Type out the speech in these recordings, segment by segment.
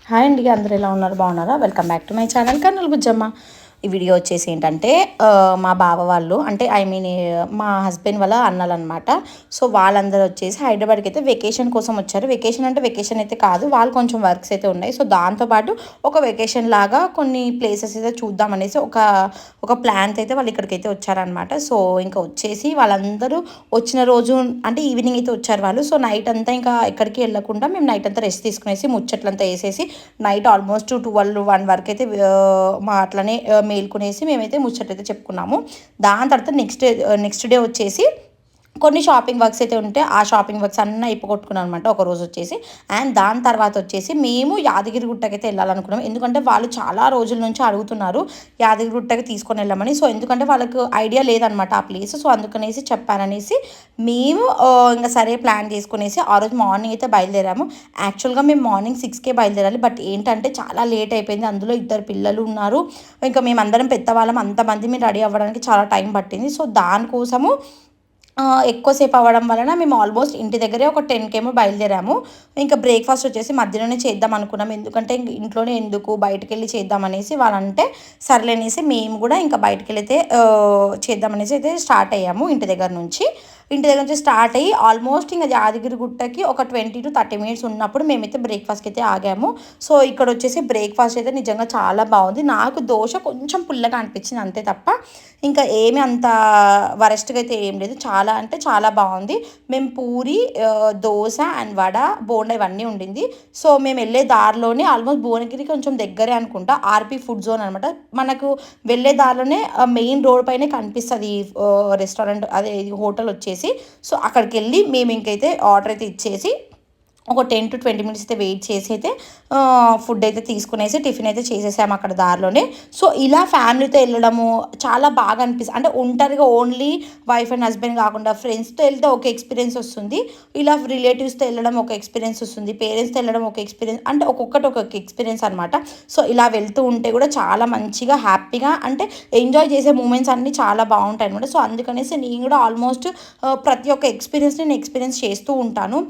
Hi అండి, అందరూ ఎలా ఉన్నారు? బాగున్నారా? Welcome back to my channel Kurnool Bujjamma. ఈ వీడియో వచ్చేసి ఏంటంటే మా బావ వాళ్ళు అంటే మా హస్బెండ్ వాళ్ళ అన్నలన్నమాట. సో వాళ్ళందరూ వచ్చేసి హైదరాబాద్కి అయితే వెకేషన్ కోసం వచ్చారు. వెకేషన్ అంటే వెకేషన్ అయితే కాదు, వాళ్ళు కొంచెం వర్క్స్ అయితే ఉన్నాయి. సో దాంతోపాటు ఒక వెకేషన్ లాగా కొన్ని ప్లేసెస్ అయితే చూద్దామనేసి ఒక ఒక ప్లాన్తో అయితే వాళ్ళు ఇక్కడికైతే వచ్చారనమాట. సో ఇంకా వచ్చేసి వాళ్ళందరూ వచ్చిన రోజు అంటే ఈవినింగ్ అయితే వచ్చారు వాళ్ళు. సో నైట్ అంతా ఇంకా ఎక్కడికి వెళ్ళకుండా మేము నైట్ అంతా రెస్ట్ తీసుకునేసి ముచ్చట్లంతా వేసేసి నైట్ ఆల్మోస్ట్ 12-1 వరకు అయితే మా అట్లనే మేల్కొనేసి మేమైతే ముచ్చటైతే చెప్పుకున్నాము. దాని తర్వాత నెక్స్ట్ డే వచ్చేసి కొన్ని షాపింగ్ వర్క్స్ అయితే ఉంటే ఆ షాపింగ్ వర్క్స్ అన్నీ అయిపోగొట్టుకున్నాను అనమాట ఒక రోజు వచ్చేసి. అండ్ దాని తర్వాత వచ్చేసి మేము యాదగిరి గుట్టకైతే వెళ్ళాలనుకున్నాం. ఎందుకంటే వాళ్ళు చాలా రోజుల నుంచి అడుగుతున్నారు యాదగిరి గుట్టకి తీసుకొని వెళ్ళమని. సో ఎందుకంటే వాళ్ళకు ఐడియా లేదనమాట ఆ ప్లేస్. సో అందుకనేసి చెప్పారనేసి మేము ఇంకా సరే ప్లాన్ చేసుకునేసి ఆ రోజు మార్నింగ్ అయితే బయలుదేరాము. యాక్చువల్గా మేము మార్నింగ్ 6కే బయలుదేరాలి. బట్ ఏంటంటే చాలా లేట్ అయిపోయింది. అందులో 2 పిల్లలు ఉన్నారు. ఇంకా మేమందరం పెద్దవాళ్ళం, అంతమంది మేము రెడీ అవ్వడానికి చాలా టైం పట్టింది. సో దానికోసము ఎక్కువసేపు అవ్వడం వలన మేము ఆల్మోస్ట్ ఇంటి దగ్గరే ఒక 10కేమో బయలుదేరాము. ఇంకా బ్రేక్ఫాస్ట్ వచ్చేసి మధ్యలోనే చేద్దాం అనుకున్నాం. ఎందుకంటే ఇంట్లోనే ఎందుకు బయటకు వెళ్ళి చేద్దామనేసి వాళ్ళంటే సర్లేనేసి మేము కూడా ఇంకా బయటకు వెళ్ళైతే చేద్దామనేసి అయితే స్టార్ట్ అయ్యాము. ఇంటి దగ్గర నుంచి స్టార్ట్ అయ్యి ఆల్మోస్ట్ ఇంకా యాదగిరి గుట్టకి ఒక 20-30 మినిట్స్ ఉన్నప్పుడు మేమైతే బ్రేక్ఫాస్ట్కి అయితే ఆగాము. సో ఇక్కడ వచ్చేసి బ్రేక్ఫాస్ట్ అయితే నిజంగా చాలా బాగుంది. నాకు దోశ కొంచెం పుల్లగా అనిపించింది అంతే తప్ప ఇంకా ఏమి అంత వరస్ట్గా అయితే ఏం లేదు. చాలా అంటే చాలా బాగుంది. మేము పూరి, దోశ అండ్ వడ, బోండా ఇవన్నీ ఉండింది. సో మేము వెళ్ళే దారిలోనే ఆల్మోస్ట్ భువనగిరి కొంచెం దగ్గరే అనుకుంటా, ఆర్పి ఫుడ్ జోన్ అనమాట. మనకు వెళ్ళే దారిలోనే మెయిన్ రోడ్ పైనే కనిపిస్తుంది రెస్టారెంట్, అదే హోటల్ వచ్చేసి. సో అక్కడికి వెళ్ళి మేము ఇంకైతే ఆర్డర్ అయితే ఇచ్చేసి ఒక 10-20 మినిట్స్ అయితే వెయిట్ చేసి అయితే ఫుడ్ అయితే తీసుకునేసి టిఫిన్ అయితే చేసేసాము అక్కడ దారిలోనే. సో ఇలా ఫ్యామిలీతో వెళ్ళడము చాలా బాగా అనిపిస్తుంది. అంటే ఒంటరిగా ఓన్లీ వైఫ్ అండ్ హస్బెండ్ కాకుండా ఫ్రెండ్స్తో వెళ్తే ఒక ఎక్స్పీరియన్స్ వస్తుంది, ఇలా రిలేటివ్స్తో వెళ్ళడం ఒక ఎక్స్పీరియన్స్ వస్తుంది, పేరెంట్స్తో వెళ్ళడం ఒక ఎక్స్పీరియన్స్, అంటే ఒక్కొక్కటి ఒక్కొక్క ఎక్స్పీరియన్స్ అనమాట. సో ఇలా వెళ్తూ ఉంటే కూడా చాలా మంచిగా హ్యాపీగా అంటే ఎంజాయ్ చేసే మూమెంట్స్ అన్నీ చాలా బాగుంటాయి అనమాట. సో అందుకనేసి నేను కూడా ఆల్మోస్ట్ ప్రతి ఒక్క ఎక్స్పీరియన్స్ని నేను ఎక్స్పీరియన్స్ చేస్తూ ఉంటాను.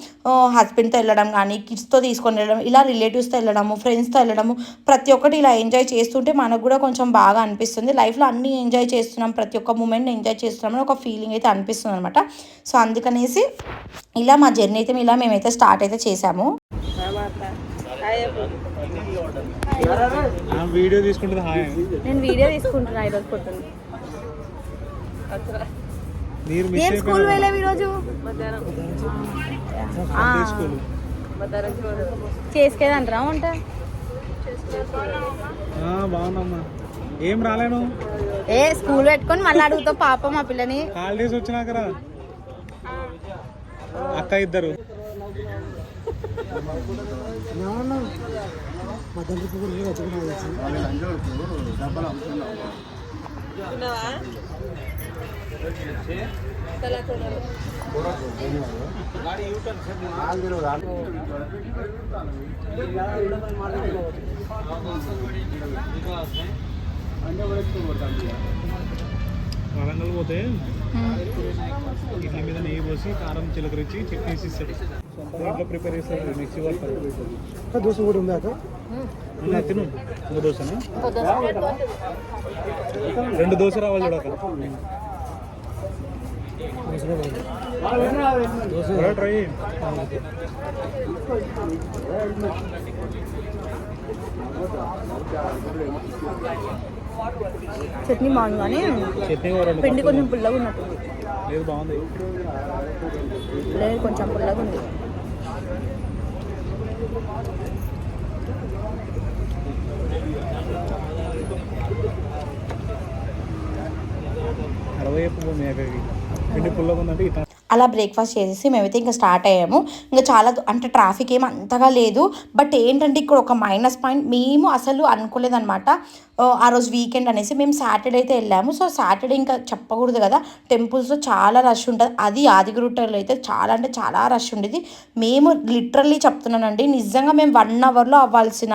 హస్బెండ్తో వెళ్ళడం కానీ, కిడ్స్తో తీసుకొని వెళ్ళడం, ఇలా రిలేటివ్స్తో వెళ్ళడము, ఫ్రెండ్స్తో వెళ్ళడము, ప్రతి ఒక్కటి ఇలా ఎంజాయ్ చేస్తుంటే మనకు కూడా కొంచెం బాగా అనిపిస్తుంది. లైఫ్లో అన్నీ ఎంజాయ్ చేస్తున్నాం, ప్రతి ఒక్క మూమెంట్ని ఎంజాయ్ చేస్తున్నామని ఒక ఫీలింగ్ అయితే అనిపిస్తుంది అనమాట. సో అందుకనేసి ఇలా మా జర్నీ అయితే ఇలా మేమైతే స్టార్ట్ అయితే చేసాము. వీడియో తీసుకుంటున్నా, నేను వీడియో తీసుకుంటున్నా ఈరోజు పొద్దున్న. ఏం స్కూల్ వెళ్ళావు ఈరోజు? చేసుకేదంటారా వంట? బాగున్నామ్మా. ఏం రాలేను, స్కూల్ పెట్టుకొని మళ్ళీ అడుగుతావు పాప మా పిల్లని. హాలిడేస్ వచ్చినాకరా అక్క ఇద్దరు. వరంగల్ పోతే ఇడ్లీ మీద నెయ్యి పోసి కారం చిలకరించి చట్నీ వేసి ఇస్తాడు. ఇంట్లో ప్రిపేర్ చేస్తారు, మిక్సీ పడతారు. దోశ కూడా ఉందా? తిను. 2 దోశనా? 2 దోశ రావాలి చూడక. ట్రై చట్నీ బాగుంది కానీ పిండి కొంచెం పుల్లగా ఉన్నట్టుంది. లేదు, బాగుంది. లేదు, కొంచెం పుల్లగా ఉంది. పిండి పుల్లగా ఉందంటే ఇట్లా. అలా బ్రేక్ఫాస్ట్ చేసేసి మేమైతే ఇంకా స్టార్ట్ అయ్యాము. ఇంకా చాలా అంటే ట్రాఫిక్ ఏమి అంతగా లేదు. బట్ ఏంటంటే ఇక్కడ ఒక మైనస్ పాయింట్, మేము అసలు అనుకోలేదన్నమాట. ఆ రోజు వీకెండ్ అనేసి మేము సాటర్డే అయితే వెళ్ళాము. సో సాటర్డే ఇంకా చెప్పకూడదు కదా, టెంపుల్స్లో చాలా రష్ ఉంటుంది. అది యాదగిరిగుట్టలో అయితే చాలా అంటే చాలా రష్ ఉండేది. మేము లిటరల్లీ చెప్తున్నానండి, నిజంగా మేము 1 అవర్లో అవ్వాల్సిన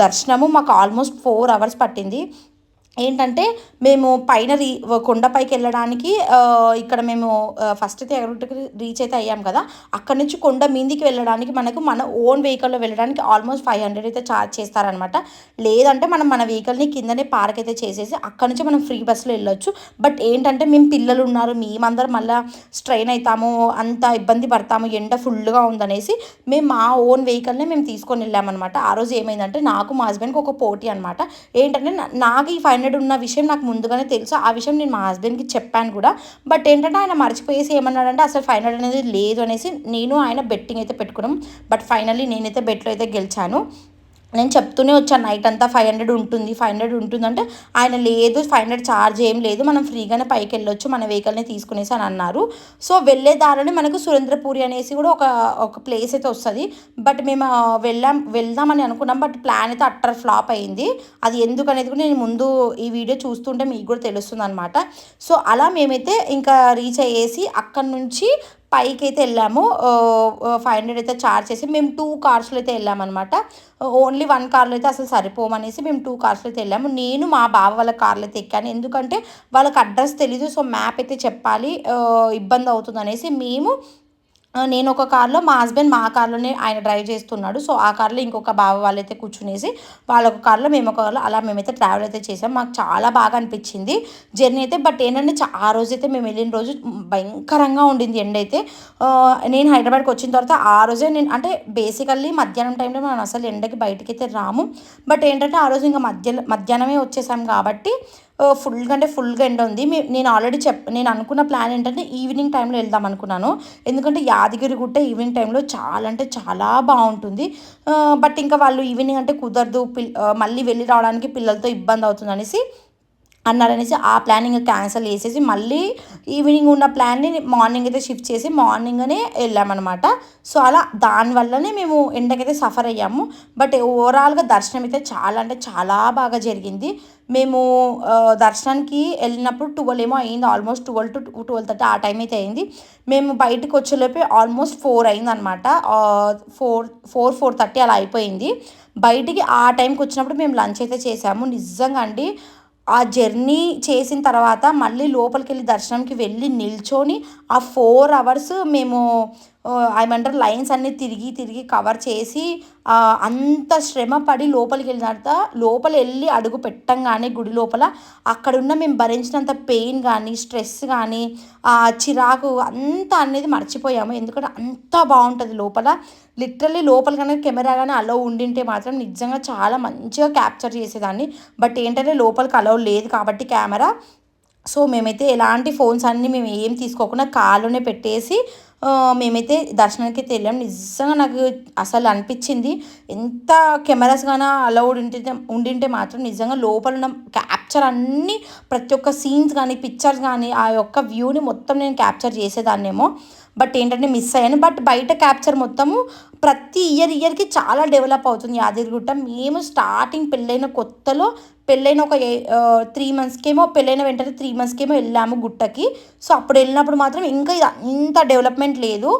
దర్శనము మాకు ఆల్మోస్ట్ 4 అవర్స్ పట్టింది. ఏంటంటే మేము పైన కొండపైకి వెళ్ళడానికి ఇక్కడ మేము ఫస్ట్ అయితే ఎగరగుట్టకి రీచ్ అయితే అయ్యాం కదా, అక్కడ నుంచి కొండ మీదికి వెళ్ళడానికి మనకు మన ఓన్ వెహికల్లో వెళ్ళడానికి ఆల్మోస్ట్ 500 అయితే ఛార్జ్ చేస్తారనమాట. లేదంటే మనం మన వెహికల్ని కిందనే పార్క్ అయితే చేసేసి అక్కడ నుంచి మనం ఫ్రీ బస్సులో వెళ్ళొచ్చు. బట్ ఏంటంటే మేము పిల్లలు ఉన్నారు, మేమందరం మళ్ళీ స్ట్రెయిన్ అవుతాము, అంత ఇబ్బంది పడతాము, ఎండ ఫుల్గా ఉందనేసి మేము మా ఓన్ వెహికల్ని మేము తీసుకొని వెళ్ళామన్నమాట. ఆ రోజు ఏమైందంటే నాకు మా హస్బెండ్కి ఒక పోటీ అనమాట. ఏంటంటే నాకు ఈ 500 ఉన్న విషయం నాకు ముందుగానే తెలుసు. ఆ విషయం నేను మా హస్బెండ్కి చెప్పాను కూడా. బట్ ఏంటంటే ఆయన మర్చిపోయేసి ఏమన్నాడంటే అసలు 500 అనేది లేదు అనేసి నేను ఆయన బెట్టింగ్ అయితే పెట్టుకున్నాం. బట్ ఫైనల్లీ నేనైతే బెట్లో అయితే గెలిచాను. నేను చెప్తూనే వచ్చాను నైట్ అంతా 500 ఉంటుంది 500 ఉంటుందంటే ఆయన లేదు 500 ఛార్జ్ ఏం లేదు, మనం ఫ్రీగానే పైకి వెళ్ళొచ్చు మన వెహికల్ని తీసుకునేసి అని అన్నారు. సో వెళ్ళే దారిని మనకు సురేంద్రపురి అనేసి కూడా ఒక ప్లేస్ అయితే వస్తుంది. బట్ మేము వెళ్దామని అనుకున్నాం. బట్ ప్లాన్ అయితే అట్టర్ ఫ్లాప్ అయింది. అది ఎందుకు అనేది కూడా నేను ముందు ఈ వీడియో చూస్తుంటే మీకు కూడా తెలుస్తుంది అనమాట. సో అలా మేమైతే ఇంకా రీచ్ అయ్యేసి అక్కడ నుంచి పైకి అయితే వెళ్ళాము. 500 అయితే ఛార్జ్ చేసి మేము 2 కార్స్లో అయితే వెళ్ళామన్నమాట. ఓన్లీ 1 కార్లో అయితే అసలు సరిపోమనేసి మేము 2 కార్స్లో అయితే వెళ్ళాము. నేను మా బావ వాళ్ళ కార్లో అయితే ఎక్కాను, ఎందుకంటే వాళ్ళకి అడ్రస్ తెలీదు. సో మ్యాప్ అయితే చెప్పాలి, ఇబ్బంది అవుతుంది అనేసి నేను ఒక కార్లో, మా హస్బెండ్ మా కార్లోనే ఆయన డ్రైవ్ చేస్తున్నాడు. సో ఆ కార్లో ఇంకొక బావ వాళ్ళైతే కూర్చునేసి వాళ్ళొక కార్లో మేము ఒక కార్లో అలా మేమైతే ట్రావెల్ అయితే చేసాం. మాకు చాలా బాగా అనిపించింది జర్నీ అయితే. బట్ ఏంటంటే ఆ రోజైతే మేము వెళ్ళిన రోజు భయంకరంగా ఉండింది ఎండ అయితే. నేను హైదరాబాద్కి వచ్చిన తర్వాత ఆ రోజే నేను అంటే బేసికల్లీ మధ్యాహ్నం టైంలో మనం అసలు ఎండకి బయటకి అయితే రాము. బట్ ఏంటంటే ఆ రోజు ఇంకా మధ్యాహ్నమే వచ్చేసాం కాబట్టి ఫుల్గా ఎండ ఉంది. నేను ఆల్రెడీ నేను అనుకున్న ప్లాన్ ఏంటంటే ఈవినింగ్ టైంలో వెళ్దాం అనుకున్నాను, ఎందుకంటే యాదగిరి గుట్ట ఈవినింగ్ టైంలో చాలా అంటే చాలా బాగుంటుంది. బట్ ఇంకా వాళ్ళు ఈవినింగ్ అంటే కుదరదు, మళ్ళీ వెళ్ళి రావడానికి పిల్లలతో ఇబ్బంది అవుతుంది అనేసి అన్నారనేసి ఆ ప్లానింగ్ క్యాన్సిల్ చేసేసి మళ్ళీ ఈవినింగ్ ఉన్న ప్లాన్ని మార్నింగ్ అయితే షిఫ్ట్ చేసి మార్నింగ్నే వెళ్ళామన్నమాట. సో అలా దానివల్లనే మేము ఎండకైతే సఫర్ అయ్యాము. బట్ ఓవరాల్గా దర్శనం అయితే చాలా అంటే చాలా బాగా జరిగింది. మేము దర్శనానికి వెళ్ళినప్పుడు 12 ఏమో అయింది, ఆల్మోస్ట్ 12 to 12:30 ఆ టైం అయితే అయింది. మేము బయటకు వచ్చేలోపే ఆల్మోస్ట్ 4 అయింది అనమాట. 4:30 అలా అయిపోయింది. బయటికి ఆ టైంకి వచ్చినప్పుడు మేము లంచ్ అయితే చేసాము. నిజంగా అండి ఆ జర్నీ చేసిన తర్వాత మళ్ళీ లోపలికి వెళ్ళి దర్శనంకి వెళ్ళి నిల్చొని ఆ 4 hours మేము ఏమంటారు లైన్స్ అన్నీ తిరిగి కవర్ చేసి అంత శ్రమ పడి లోపలికి వెళ్ళిన తర్వాత లోపల వెళ్ళి అడుగు పెట్టంగానే గుడి లోపల అక్కడున్న మేము భరించినంత పెయిన్ కానీ స్ట్రెస్ కానీ చిరాకు అంతా అనేది మర్చిపోయాము. ఎందుకంటే అంత బాగుంటుంది లోపల. లిటరల్లీ లోపల కన్నా కెమెరా కానీ అలౌ ఉండింటే మాత్రం నిజంగా చాలా మంచిగా క్యాప్చర్ చేసేదాన్ని. బట్ ఏంటంటే లోపలికి అలౌ లేదు కాబట్టి కెమెరా. సో మేమైతే ఎలాంటి ఫోన్స్ అన్నీ మేము ఏం తీసుకోకుండా కార్లోనే పెట్టేసి మేమైతే దర్శనానికి అయితే వెళ్ళాం. నిజంగా నాకు అసలు అనిపించింది ఎంత కెమెరాస్ కానీ అలౌడ్ ఉండింటే మాత్రం నిజంగా లోపల ఉన్న క్యాప్చర్ అన్నీ ప్రతి ఒక్క సీన్స్ కానీ పిక్చర్స్ కానీ ఆ యొక్క వ్యూని మొత్తం నేను క్యాప్చర్ చేసేదాన్నేమో. బట్ ఏంటంటే మిస్ అయ్యాను. బట్ బయట క్యాప్చర్ మొత్తము ప్రతి ఇయర్కి చాలా డెవలప్ అవుతుంది యాదగిరిగుట్ట. మేము స్టార్టింగ్ పెళ్ళైన కొత్తలో పెళ్ళైన ఒక 3 monthsకేమో పెళ్ళైన వెంటనే 3 monthsకేమో వెళ్ళాము గుట్టకి. సో అప్పుడు వెళ్ళినప్పుడు మాత్రం ఇంకా ఇంత డెవలప్మెంట్ లేదు.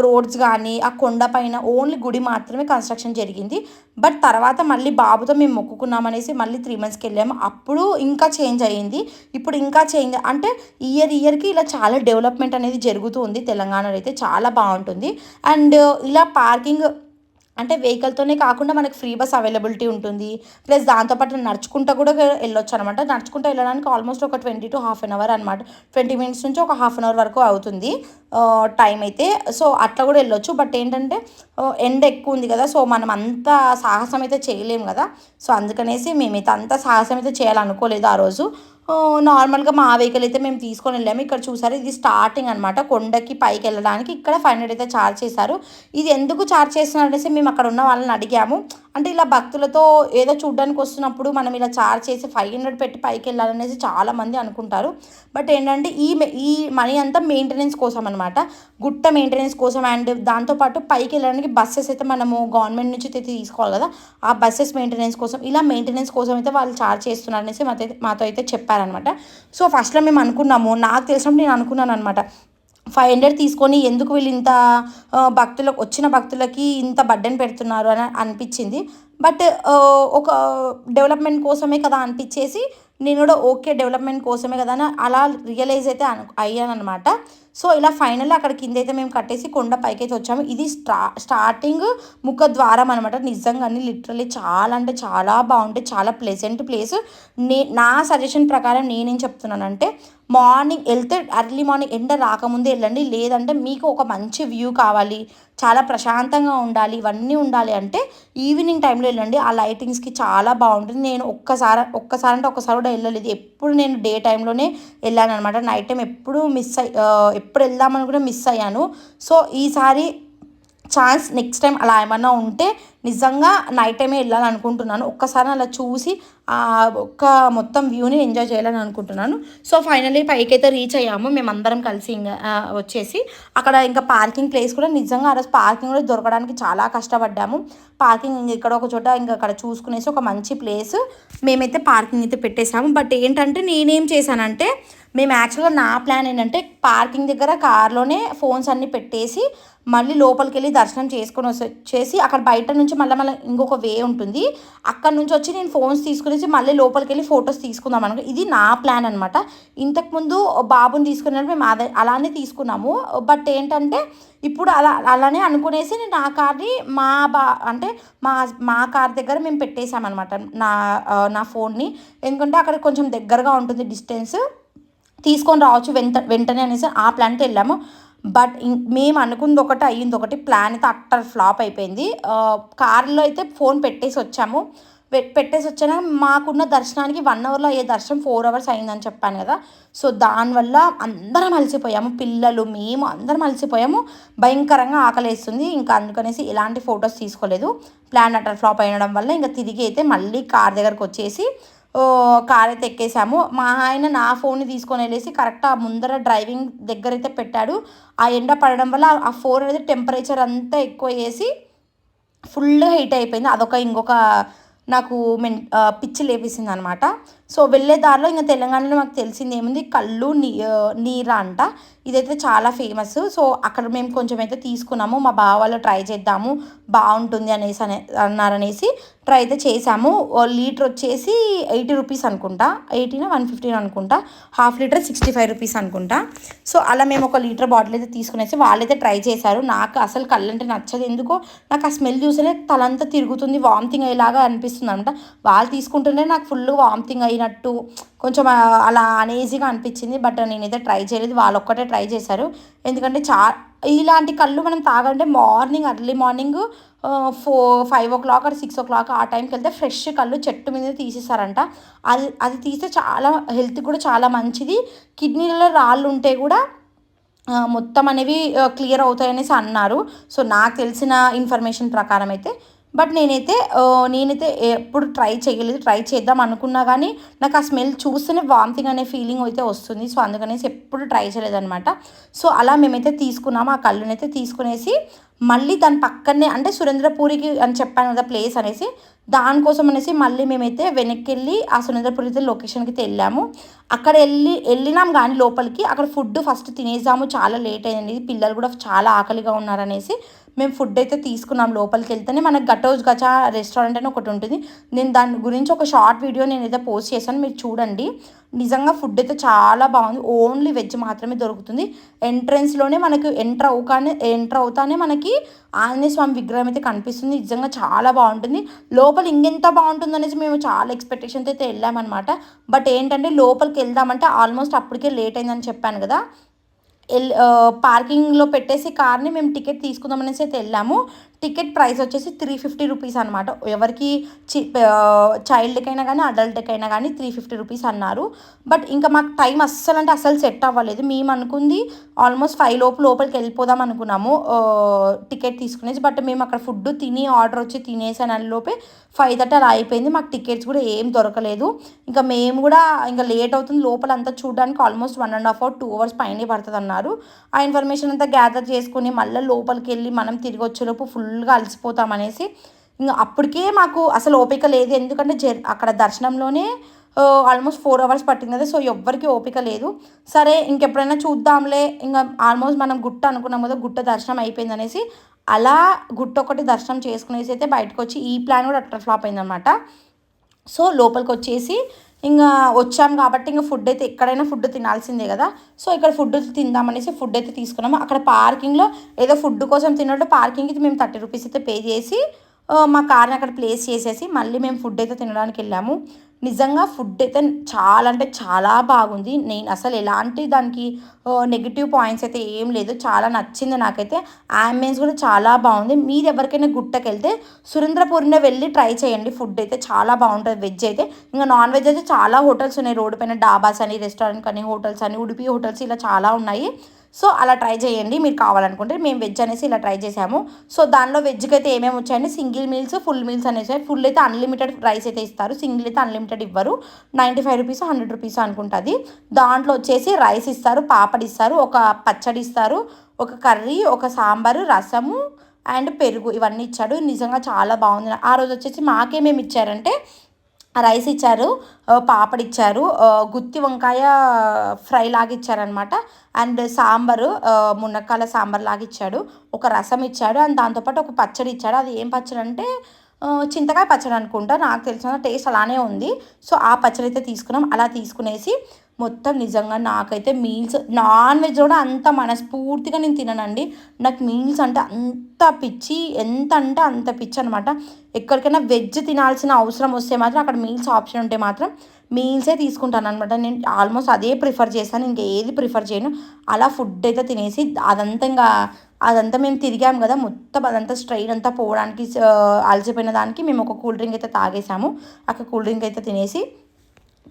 రోడ్స్ కానీ ఆ కొండ పైన ఓన్లీ గుడి మాత్రమే కన్స్ట్రక్షన్ జరిగింది. బట్ తర్వాత మళ్ళీ బాబుతో మేము మొక్కుకున్నామనేసి మళ్ళీ 3 monthsకి వెళ్ళాము. అప్పుడు ఇంకా చేంజ్ అయ్యింది. ఇప్పుడు ఇంకా చేంజ్ అంటే ఇయర్కి ఇలా చాలా డెవలప్మెంట్ అనేది జరుగుతూ ఉంది తెలంగాణలో అయితే. చాలా బాగుంటుంది. అండ్ ఇలా పార్కింగ్ అంటే వెహికల్తోనే కాకుండా మనకి ఫ్రీ బస్ అవైలబిలిటీ ఉంటుంది. ప్లస్ దాంతోపాటు నడుచుకుంటూ కూడా వెళ్ళొచ్చు అనమాట. నడుచుకుంటూ వెళ్ళడానికి ఆల్మోస్ట్ ఒక 20 to half an hour అనమాట. 20 minutes నుంచి ఒక half an hour వరకు అవుతుంది టైం అయితే. సో అట్లా కూడా వెళ్ళొచ్చు. బట్ ఏంటంటే ఎండ ఎక్కువ ఉంది కదా, సో మనం అంత సాహసం అయితే చేయలేము కదా. సో అందుకనేసి మేమైతే అంత సాహసం అయితే చేయాలనుకోలేదు ఆ రోజు. నార్మల్గా మా వెహికల్ అయితే మేము తీసుకొని వెళ్ళాము. ఇక్కడ చూసారు, ఇది స్టార్టింగ్ అనమాట. కొండకి పైకి వెళ్ళడానికి ఇక్కడ 500 అయితే ఛార్జ్ చేశారు. ఇది ఎందుకు ఛార్జ్ చేస్తున్నారు అనేసి మేము అక్కడ ఉన్న వాళ్ళని అడిగాము. అంటే ఇలా భక్తులతో ఏదో చూడడానికి వస్తున్నప్పుడు మనం ఇలా ఛార్జ్ చేసి 500 పెట్టి పైకి వెళ్ళాలనేసి చాలామంది అనుకుంటారు. బట్ ఏంటంటే ఈ మనీ అంతా మెయింటెనెన్స్ కోసం అనమాట, గుట్ట మెయింటెనెన్స్ కోసం. అండ్ దాంతోపాటు పైకి వెళ్ళడానికి బస్సెస్ అయితే మనము గవర్నమెంట్ నుంచి అయితే తీసుకోవాలి కదా, ఆ బస్సెస్ మెయింటెనెన్స్ కోసం, ఇలా మెయింటెనెన్స్ కోసం అయితే వాళ్ళు ఛార్జ్ చేస్తున్నారు అనేసి మాతో అయితే చెప్పారనమాట. సో ఫస్ట్లో మేము అనుకున్నాము, నాకు తెలిసినప్పుడు నేను అనుకున్నాను అనమాట, 500 తీసుకొని ఎందుకు వీళ్ళు ఇంత వచ్చిన భక్తులకి ఇంత బర్డెన్ పెడుతున్నారు అని అనిపించింది. బట్ ఒక డెవలప్మెంట్ కోసమే కదా అనిపించేసి నేను కూడా ఓకే డెవలప్మెంట్ కోసమే కదా అని అలా రియలైజ్ అయితే అయ్యాను అనమాట. సో ఇలా ఫైనల్ అక్కడ కింద అయితే మేము కట్టేసి కొండ పైకైతే వచ్చాము. ఇది స్టార్టింగ్ ముఖద్వారం అనమాట. నిజంగా లిటరల్లీ చాలా అంటే చాలా బాగుంటుంది, చాలా ప్లెజెంట్ ప్లేస్. నా సజెషన్ ప్రకారం నేనేం చెప్తున్నానంటే మార్నింగ్ వెళ్తే ఎర్లీ మార్నింగ్ ఎండ రాకముందే వెళ్ళండి. లేదంటే మీకు ఒక మంచి వ్యూ కావాలి, చాలా ప్రశాంతంగా ఉండాలి, ఇవన్నీ ఉండాలి అంటే ఈవినింగ్ టైంలో వెళ్ళండి. ఆ లైటింగ్స్కి చాలా బాగుంటుంది. నేను ఒక్కసారి అంటే ఒక్కసారి కూడా వెళ్ళలేదు. ఎప్పుడు నేను డే టైంలోనే వెళ్ళాను అనమాట. నైట్ టైం ఎప్పుడు ఎప్పుడు వెళ్దామని కూడా మిస్ అయ్యాను. సో ఈసారి ఛాన్స్ నెక్స్ట్ టైం అలా ఏమన్నా ఉంటే నిజంగా నైట్ టైమే వెళ్ళాలనుకుంటున్నాను. ఒక్కసారి అలా చూసి ఒక్క మొత్తం వ్యూని ఎంజాయ్ చేయాలని అనుకుంటున్నాను. సో ఫైనలీ పైకైతే రీచ్ అయ్యాము మేమందరం కలిసి. ఇంకా వచ్చేసి అక్కడ ఇంకా పార్కింగ్ ప్లేస్ కూడా నిజంగా ఆ రోజు పార్కింగ్ కూడా దొరకడానికి చాలా కష్టపడ్డాము. పార్కింగ్ ఇక్కడ ఒక చోట ఇంకా అక్కడ చూసుకునేసి ఒక మంచి ప్లేస్ మేమైతే పార్కింగ్ అయితే పెట్టేసాము. బట్ ఏంటంటే నేనేం చేశానంటే మేము యాక్చువల్గా నా ప్లాన్ ఏంటంటే పార్కింగ్ దగ్గర కార్లోనే ఫోన్స్ అన్నీ పెట్టేసి మళ్ళీ లోపలికి వెళ్ళి దర్శనం చేసుకొని వచ్చేసి అక్కడ బయట నుంచి మళ్ళీ ఇంకొక వే ఉంటుంది, అక్కడ నుంచి వచ్చి నేను ఫోన్స్ తీసుకునేసి మళ్ళీ లోపలికి వెళ్ళి ఫొటోస్ తీసుకుందాం అనుకో. ఇది నా ప్లాన్ అనమాట. ఇంతకుముందు బాబుని తీసుకున్నప్పుడు మేము అలానే తీసుకున్నాము. బట్ ఏంటంటే ఇప్పుడు అలానే అనుకునేసి నేను నా కార్ని అంటే మా కార్ దగ్గర మేము పెట్టేసామన్నమాట నా ఫోన్ని. ఎందుకంటే అక్కడ కొంచెం దగ్గరగా ఉంటుంది డిస్టెన్స్, తీసుకొని రావచ్చు వెంటనే అనేసి ఆ ప్లాన్తో వెళ్ళాము. బట్ మేము అనుకుంది ఒకటి అయ్యింది ఒకటి, ప్లాన్ అయితే అట్టర్ ఫ్లాప్ అయిపోయింది. కార్లో అయితే ఫోన్ పెట్టేసి వచ్చాము. వచ్చాక మాకున్న దర్శనానికి 1 అవర్లో అయ్యే దర్శనం 4 అవర్స్ అయిందని చెప్పాను కదా. సో దానివల్ల అందరం అలసిపోయాము, పిల్లలు మేము అందరం అలసిపోయాము. భయంకరంగా ఆకలేస్తుంది. ఇంకా అందుకనేసి ఎలాంటి ఫొటోస్ తీసుకోలేదు. ప్లాన్ అట్టర్ ఫ్లాప్ అయినడం వల్ల ఇంకా తిరిగి అయితే మళ్ళీ కార్ దగ్గరకు వచ్చేసి కార్ అయితే ఎక్కేసాము. మా ఆయన నా ఫోన్ని తీసుకొని వెళ్ళేసి కరెక్ట్ ఆ ముందర డ్రైవింగ్ దగ్గర అయితే పెట్టాడు. ఆ ఎండ పడడం వల్ల ఆ ఫోన్ అనేది టెంపరేచర్ అంతా ఎక్కువ వేసి ఫుల్గా హీట్ అయిపోయింది. ఇంకొక నాకు పిచ్చి లేపేసింది అనమాట. సో వెళ్ళే దారిలో ఇంకా తెలంగాణలో మాకు తెలిసింది ఏముంది, కళ్ళు నీర అంట. ఇదైతే చాలా ఫేమస్. సో అక్కడ మేము కొంచెం అయితే తీసుకున్నాము. మా బావ వాళ్ళు ట్రై చేద్దాము బాగుంటుంది అన్నారనేసి ట్రై అయితే చేసాము. లీటర్ వచ్చేసి 80 రూపీస్ అనుకుంటా, 80 150 అనుకుంటా. హాఫ్ లీటర్ 65 రూపీస్ అనుకుంటా. సో అలా మేము ఒక లీటర్ బాటిల్ అయితే తీసుకునేసి వాళ్ళైతే ట్రై చేశారు. నాకు అసలు కళ్ళు అంటే నచ్చదు, ఎందుకో నాకు ఆ స్మెల్ చూసేనే తలంతా తిరుగుతుంది, వామిటింగ్ అయ్యేలాగా అనిపిస్తుంది అనమాట. వాళ్ళు తీసుకుంటుంటే నాకు ఫుల్ వామిటింగ్ అయినట్టు కొంచెం అలా అనేజీగా అనిపించింది. బట్ నేనైతే ట్రై చేయలేదు, వాళ్ళు ఒక్కటే ట్రై చేశారు. ఎందుకంటే ఇలాంటి కళ్ళు మనం తాగాలంటే early morning 5 o'clock or 6 o'clock ఆ టైంకి వెళ్తే ఫ్రెష్ కళ్ళు చెట్టు మీద తీసేస్తారంట. అది తీస్తే చాలా హెల్త్కి కూడా చాలా మంచిది. కిడ్నీలలో రాళ్ళు ఉంటే కూడా మొత్తం అనేవి క్లియర్ అవుతాయనేసి అన్నారు. సో నాకు తెలిసిన ఇన్ఫర్మేషన్ ప్రకారం అయితే. బట్ నేనైతే ఎప్పుడు ట్రై చేయలేదు. ట్రై చేద్దాం అనుకున్నా కానీ నాకు ఆ స్మెల్ చూస్తేనే వామిటింగ్ అనే ఫీలింగ్ అయితే వస్తుంది. సో అందుకనేసి ఎప్పుడు ట్రై చేయలేదన్నమాట. సో అలా మేమైతే తీసుకున్నాము. ఆ కళ్ళునైతే తీసుకునేసి మళ్ళీ దాని పక్కనే అంటే సురేంద్రపూరికి అని చెప్పాను కదా ప్లేస్ అనేసి, దానికోసం అనేసి మళ్ళీ మేమైతే వెనక్కి వెళ్ళి ఆ సురేంద్రపూర్ అయితే లొకేషన్కి అయితే వెళ్ళాము. అక్కడ వెళ్ళినాం కానీ లోపలికి అక్కడ ఫుడ్ ఫస్ట్ తినేసాము. చాలా లేట్ అయింది, పిల్లలు కూడా చాలా ఆకలిగా ఉన్నారనేసి మేము ఫుడ్ అయితే తీసుకున్నాం. లోపలికి వెళ్తేనే మనకు గచా రెస్టారెంట్ అని ఒకటి ఉంటుంది. నేను దాని గురించి ఒక షార్ట్ వీడియో నేనైతే పోస్ట్ చేశాను, మీరు చూడండి. నిజంగా ఫుడ్ అయితే చాలా బాగుంది. ఓన్లీ వెజ్ మాత్రమే దొరుకుతుంది. ఎంట్రన్స్లోనే మనకు ఎంటర్ అవుతానే మనకి ఆంజనేయ స్వామి విగ్రహం అయితే కనిపిస్తుంది. నిజంగా చాలా బాగుంటుంది. లోపల ఇంకెంత బాగుంటుంది అనేసి మేము చాలా ఎక్స్పెక్టేషన్తో అయితే వెళ్ళామన్నమాట. బట్ ఏంటంటే లోపలికి వెళ్దామంటే ఆల్మోస్ట్ అప్పటికే లేట్ అయిందని చెప్పాను కదా. పార్కింగ్లో పెట్టేసి కార్ని మేము టికెట్ తీసుకుందాం అనేసి అయితే వెళ్ళాము. టికెట్ ప్రైస్ వచ్చేసి 350 రూపీస్ అనమాట. ఎవరికి చైల్డ్కైనా కానీ అడల్ట్కైనా కానీ 350 రూపీస్ అన్నారు. బట్ ఇంకా మాకు టైం అస్సలు సెట్ అవ్వలేదు. మేము అనుకుంది ఆల్మోస్ట్ 5 లోపలికి వెళ్ళిపోదాం అనుకున్నాము టికెట్ తీసుకునేసి. బట్ మేము అక్కడ ఫుడ్ ఆర్డర్ వచ్చి తినేసాను లోపే 5:30 అలా అయిపోయింది. మాకు టికెట్స్ కూడా ఏం దొరకలేదు. ఇంకా మేము కూడా ఇంకా లేట్ అవుతుంది, లోపల అంతా చూడడానికి ఆల్మోస్ట్ 1.5 or 2 hours పైనే పడుతుంది అన్నారు. ఆ ఇన్ఫర్మేషన్ అంతా గ్యాదర్ చేసుకుని మళ్ళీ లోపలికి వెళ్ళి మనం తిరిగి వచ్చేలోపు ఫుల్గా అలసిపోతామనేసి ఇంకా అప్పటికే మాకు అసలు ఓపిక లేదు. ఎందుకంటే అక్కడ దర్శనంలోనే ఆల్మోస్ట్ 4 hours పట్టింది కదా. సో ఎవ్వరికి ఓపిక లేదు. సరే ఇంకెప్పుడైనా చూద్దాంలే, ఇంకా ఆల్మోస్ట్ మనం గుట్ట అనుకున్నాం కదా, గుట్ట దర్శనం అయిపోయింది అనేసి అలా గుట్ట ఒకటి దర్శనం చేసుకునేసి అయితే బయటకు వచ్చి ఈ ప్లాన్ కూడా అట్లా ఫ్లాప్ అయిందనమాట. సో లోపలికి వచ్చేసి ఇంకా వచ్చాం కాబట్టి ఇంకా ఫుడ్ అయితే ఎక్కడైనా ఫుడ్ తినాల్సిందే కదా. సో ఇక్కడ ఫుడ్ తిందామనేసి ఫుడ్ అయితే తీసుకున్నాము. అక్కడ పార్కింగ్లో ఏదో ఫుడ్ కోసం తిన్నట్టు పార్కింగ్కి మేము 30 రూపీస్ అయితే పే చేసి మా కార్ని అక్కడ ప్లేస్ చేసేసి మళ్ళీ మేము ఫుడ్ అయితే తినడానికి వెళ్ళాము. నిజంగా ఫుడ్ అయితే చాలా అంటే చాలా బాగుంది. నేను అసలు ఎలాంటి దానికి నెగిటివ్ పాయింట్స్ అయితే ఏం లేదు, చాలా నచ్చింది నాకైతే. ఆంబియన్స్ కూడా చాలా బాగుంది. మీరు ఎవరికైనా గుట్టకి వెళ్తే సురేంద్రపూర్నే వెళ్ళి ట్రై చేయండి. ఫుడ్ అయితే చాలా బాగుంటుంది. వెజ్ అయితే ఇంకా నాన్ వెజ్ అయితే చాలా హోటల్స్ ఉన్నాయి రోడ్డు పైన, డాబాస్ అని, రెస్టారెంట్ కానీ, హోటల్స్ అని, ఉడిపి హోటల్స్ ఇలా చాలా ఉన్నాయి. సో అలా ట్రై చేయండి మీరు కావాలనుకుంటే. మేము వెజ్ అనేసి ఇలా ట్రై చేసాము. సో దానిలో వెజ్కి అయితే ఏమేమి వచ్చాయండి, సింగిల్ మీల్స్, ఫుల్ మీల్స్ అనేసి. ఫుల్ అయితే అన్లిమిటెడ్ రైస్ అయితే ఇస్తారు, సింగిల్ అయితే అన్లిమిటెడ్ ఇవ్వరు. 95 రూపీస్ 100 రూపీస్ అనుకుంటుంది. దాంట్లో వచ్చేసి రైస్ ఇస్తారు, పాపడ్ ఇస్తారు, ఒక పచ్చడి ఇస్తారు, ఒక కర్రీ, ఒక సాంబారు, రసము అండ్ పెరుగు ఇవన్నీ ఇచ్చాడు. నిజంగా చాలా బాగుంది. ఆ రోజు వచ్చేసి మాకేమేమి ఇచ్చారంటే రైస్ ఇచ్చారు, పాపడ్ ఇచ్చారు, గుత్తి వంకాయ ఫ్రై లాగా ఇచ్చారనమాట. అండ్ సాంబారు మునక్కాయల సాంబార్ లాగా ఇచ్చాడు, ఒక రసం ఇచ్చాడు, అండ్ దాంతోపాటు ఒక పచ్చడి ఇచ్చాడు. అది ఏం పచ్చడి అంటే చింతకాయ పచ్చడి అనుకుంటా, నాకు తెలిసిన టేస్ట్ అలానే ఉంది. సో ఆ పచ్చడి అయితే తీసుకున్నాం. అలా తీసుకునేసి మొత్తం నిజంగా నాకైతే మీల్స్, నాన్ వెజ్ కూడా అంత మనస్ఫూర్తిగా నేను తిననండి. నాకు మీల్స్ అంటే అంత పిచ్చి, ఎంత అంటే అంత పిచ్చి అనమాట. ఎక్కడికైనా వెజ్ తినాల్సిన అవసరం వస్తే మాత్రం అక్కడ మీల్స్ ఆప్షన్ ఉంటే మాత్రం మీల్సే తీసుకుంటాను అనమాట. నేను ఆల్మోస్ట్ అదే ప్రిఫర్ చేస్తాను, ఇంకేది ప్రిఫర్ చేయను. అలా ఫుడ్ అయితే తినేసి అదంతా మేము తిరిగాము కదా, మొత్తం అదంతా స్ట్రెయిన్ అంతా పోవడానికి అలసిపోయిన దానికి మేము ఒక కూల్ డ్రింక్ అయితే తాగేసాము. అక్కడ కూల్ డ్రింక్ అయితే తినేసి,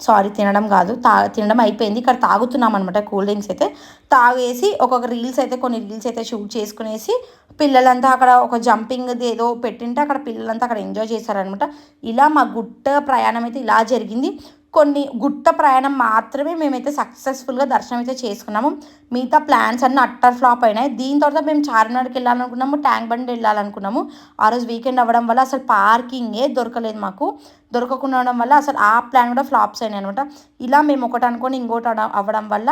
సారీ తినడం కాదు, తినడం అయిపోయింది, ఇక్కడ తాగుతున్నాం అనమాట కూల్ డ్రింక్స్ అయితే. తాగేసి ఒక్కొక్క రీల్స్ అయితే షూట్ చేసుకునేసి పిల్లలంతా అక్కడ ఒక జంపింగ్ ఏదో పెట్టింటే అక్కడ పిల్లలంతా అక్కడ ఎంజాయ్ చేశారనమాట. ఇలా మా గుట్ట ప్రయాణం అయితే ఇలా జరిగింది. కొన్ని గుట్ట ప్రయాణం మాత్రమే మేమైతే సక్సెస్ఫుల్గా దర్శనం అయితే చేసుకున్నాము. మిగతా ప్లాన్స్ అన్నీ అట్టర్ ఫ్లాప్ అయినాయి. దీని తర్వాత మేము చార్మినార్కి వెళ్ళాలనుకున్నాము, ట్యాంక్ బండ్ వెళ్ళాలనుకున్నాము. ఆ రోజు వీకెండ్ అవ్వడం వల్ల అసలు పార్కింగే దొరకలేదు మాకు. దొరకకుండా ఉండడం వల్ల అసలు ఆ ప్లాన్ కూడా ఫ్లాప్స్ అయినాయి అనమాట. ఇలా మేము ఒకటి అనుకొని ఇంకోటి అవ్వడం వల్ల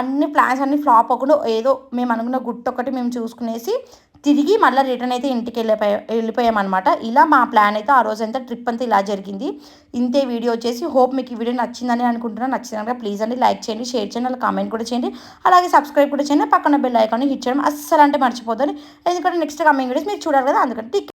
అన్ని ప్లాన్స్ అన్నీ ఫ్లాప్ అవ్వకుండా ఏదో మేము అనుకున్న గుట్ట ఒకటి మేము చూసుకునేసి తిరిగి మళ్ళీ రిటర్న్ అయితే ఇంటికి వెళ్ళిపోయామన్నమాట. ఇలా మా ప్లాన్ అయితే ఆ రోజంతా ట్రిప్ అంతా ఇలా జరిగింది. ఇంతే వీడియో వచ్చేసి. హోప్ మీకు ఈ వీడియో నచ్చిందని అనుకుంటున్నాను. నచ్చిందనుక ప్లీజ్ అండి లైక్ చేయండి, షేర్ చేయండి, అలా కామెంట్ కూడా చేయండి, అలాగే సబ్స్క్రైబ్ కూడా చేయండి. పక్కన బెల్ ఐకాన్ని హిట్ చేయడం అస్సలు అంటే మర్చిపోతుంది, ఎందుకంటే నెక్స్ట్ కమింగ్ వీడియోస్ మీరు చూడాలి కదా, అందుకంటే